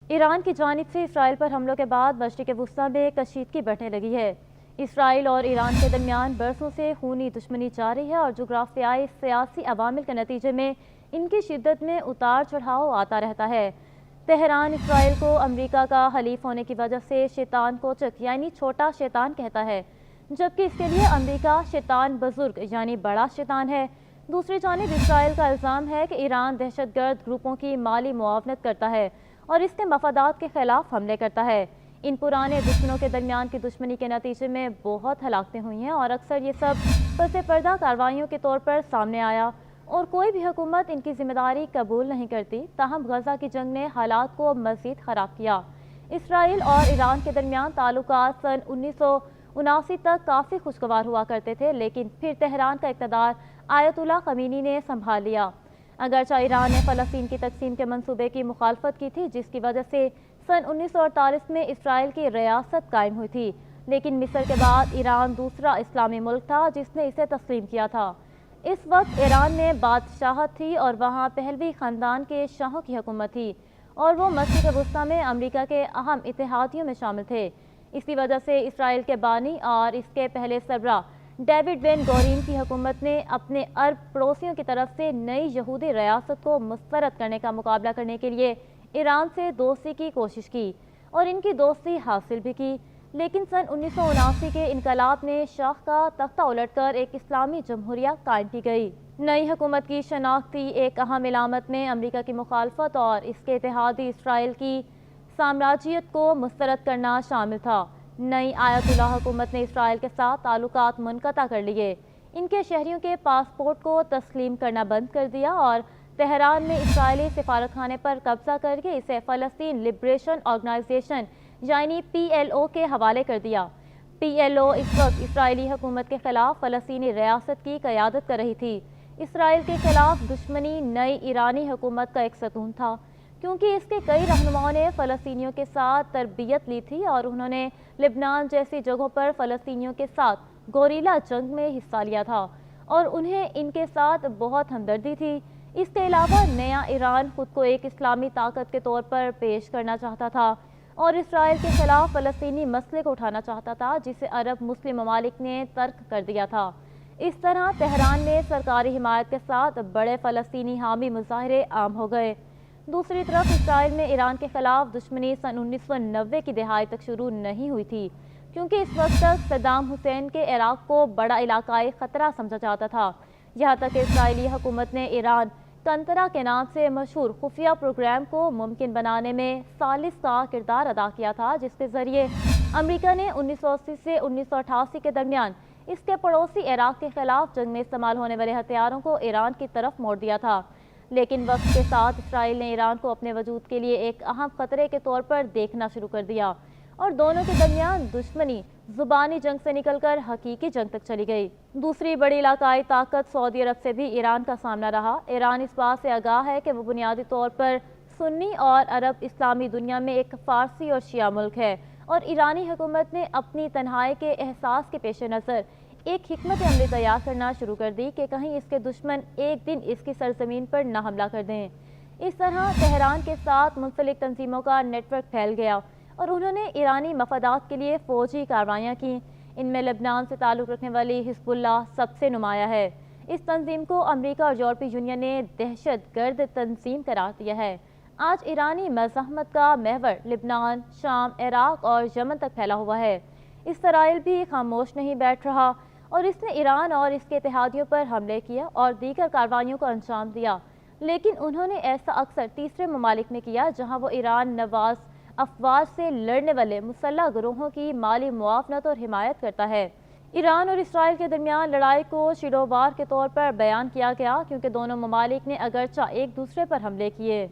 ایران کی جانب سے اسرائیل پر حملوں کے بعد مشرق وسطی میں کشیدگی بڑھنے لگی ہے۔ اسرائیل اور ایران کے درمیان برسوں سے خونی دشمنی جاری ہے اور جغرافیائی سیاسی عوامل کے نتیجے میں ان کی شدت میں اتار چڑھاؤ آتا رہتا ہے۔ تہران اسرائیل کو امریکہ کا حلیف ہونے کی وجہ سے شیطان کوچک یعنی چھوٹا شیطان کہتا ہے، جبکہ اس کے لیے امریکہ شیطان بزرگ یعنی بڑا شیطان ہے۔ دوسری جانب اسرائیل کا الزام ہے کہ ایران دہشت گرد گروپوں کی مالی معاونت کرتا ہے اور اس کے مفادات کے خلاف حملے کرتا ہے۔ ان پرانے دشمنوں کے درمیان کی دشمنی کے نتیجے میں بہت ہلاکتیں ہوئی ہیں اور اکثر یہ سب پس پردہ کارروائیوں کے طور پر سامنے آیا اور کوئی بھی حکومت ان کی ذمہ داری قبول نہیں کرتی۔ تاہم غزہ کی جنگ نے حالات کو مزید خراب کیا۔ اسرائیل اور ایران کے درمیان تعلقات سن 1979 تک کافی خوشگوار ہوا کرتے تھے، لیکن پھر تہران کا اقتدار آیت اللہ خمینی نے سنبھال لیا۔ اگرچہ ایران نے فلسطین کی تقسیم کے منصوبے کی مخالفت کی تھی، جس کی وجہ سے سن 1948 میں اسرائیل کی ریاست قائم ہوئی تھی، لیکن مصر کے بعد ایران دوسرا اسلامی ملک تھا جس نے اسے تسلیم کیا تھا۔ اس وقت ایران میں بادشاہت تھی اور وہاں پہلوی خاندان کے شاہوں کی حکومت تھی اور وہ مشرق وسطی میں امریکہ کے اہم اتحادیوں میں شامل تھے۔ اسی وجہ سے اسرائیل کے بانی اور اس کے پہلے سربراہ ڈیوڈ بن گورین کی حکومت نے اپنے عرب پڑوسیوں کی طرف سے نئی یہودی ریاست کو مسترد کرنے کا مقابلہ کرنے کے لیے ایران سے دوستی کی کوشش کی اور ان کی دوستی حاصل بھی کی، لیکن سن 1979 کے انقلاب نے شاہ کا تختہ الٹ کر ایک اسلامی جمہوریہ قائم کی گئی۔ نئی حکومت کی شناختی ایک اہم علامت میں امریکہ کی مخالفت اور اس کے اتحادی اسرائیل کی سامراجیت کو مسترد کرنا شامل تھا۔ نئی آیت اللہ حکومت نے اسرائیل کے ساتھ تعلقات منقطع کر لیے، ان کے شہریوں کے پاسپورٹ کو تسلیم کرنا بند کر دیا اور تہران میں اسرائیلی سفارتخانے پر قبضہ کر کے اسے فلسطین لبریشن آرگنائزیشن یعنی PLO کے حوالے کر دیا۔ PLO اس وقت اسرائیلی حکومت کے خلاف فلسطینی ریاست کی قیادت کر رہی تھی۔ اسرائیل کے خلاف دشمنی نئی ایرانی حکومت کا ایک ستون تھا، کیونکہ اس کے کئی رہنماؤں نے فلسطینیوں کے ساتھ تربیت لی تھی اور انہوں نے لبنان جیسی جگہوں پر فلسطینیوں کے ساتھ گوریلا جنگ میں حصہ لیا تھا اور انہیں ان کے ساتھ بہت ہمدردی تھی۔ اس کے علاوہ نیا ایران خود کو ایک اسلامی طاقت کے طور پر پیش کرنا چاہتا تھا اور اسرائیل کے خلاف فلسطینی مسئلے کو اٹھانا چاہتا تھا، جسے عرب مسلم ممالک نے ترک کر دیا تھا۔ اس طرح تہران میں سرکاری حمایت کے ساتھ بڑے فلسطینی حامی مظاہرے عام ہو گئے۔ دوسری طرف اسرائیل میں ایران کے خلاف دشمنی سن 1990 کی دہائی تک شروع نہیں ہوئی تھی، کیونکہ اس وقت تک صدام حسین کے عراق کو بڑا علاقائی خطرہ سمجھا جاتا تھا، یہاں تک کہ اسرائیلی حکومت نے ایران کنترا کے نام سے مشہور خفیہ پروگرام کو ممکن بنانے میں ثالث کا کردار ادا کیا تھا، جس کے ذریعے امریکہ نے 1980 سے 1988 کے درمیان اس کے پڑوسی عراق کے خلاف جنگ میں استعمال ہونے والے ہتھیاروں کو ایران کی طرف موڑ دیا تھا۔ لیکن وقت کے ساتھ اسرائیل نے ایران کو اپنے وجود کے لیے ایک اہم خطرے کے طور پر دیکھنا شروع کر دیا اور دونوں کے درمیان دشمنی زبانی جنگ سے نکل کر حقیقی جنگ تک چلی گئی۔ دوسری بڑی علاقائی طاقت سعودی عرب سے بھی ایران کا سامنا رہا۔ ایران اس بات سے آگاہ ہے کہ وہ بنیادی طور پر سنی اور عرب اسلامی دنیا میں ایک فارسی اور شیعہ ملک ہے اور ایرانی حکومت نے اپنی تنہائی کے احساس کے پیش نظر ایک حکمت عملی تیار کرنا شروع کر دی کہ کہیں اس کے دشمن ایک دن اس کی سرزمین پر نہ حملہ کر دیں۔ اس طرح تہران کے ساتھ منسلک تنظیموں کا نیٹ ورک پھیل گیا اور انہوں نے ایرانی مفادات کے لیے فوجی کارروائیاں کیں۔ ان میں لبنان سے تعلق رکھنے والی حزب اللہ سب سے نمایاں ہے۔ اس تنظیم کو امریکہ اور یورپی یونین نے دہشت گرد تنظیم قرار دیا ہے۔ آج ایرانی مزاحمت کا محور لبنان، شام، عراق اور یمن تک پھیلا ہوا ہے۔ اسرائیل بھی خاموش نہیں بیٹھ رہا اور اس نے ایران اور اس کے اتحادیوں پر حملے کیا اور دیگر کارروائیوں کو انجام دیا، لیکن انہوں نے ایسا اکثر تیسرے ممالک میں کیا جہاں وہ ایران نواز افواج سے لڑنے والے مسلح گروہوں کی مالی معاونت اور حمایت کرتا ہے۔ ایران اور اسرائیل کے درمیان لڑائی کو شیڈو وار کے طور پر بیان کیا گیا، کیونکہ دونوں ممالک نے اگرچہ ایک دوسرے پر حملے کیے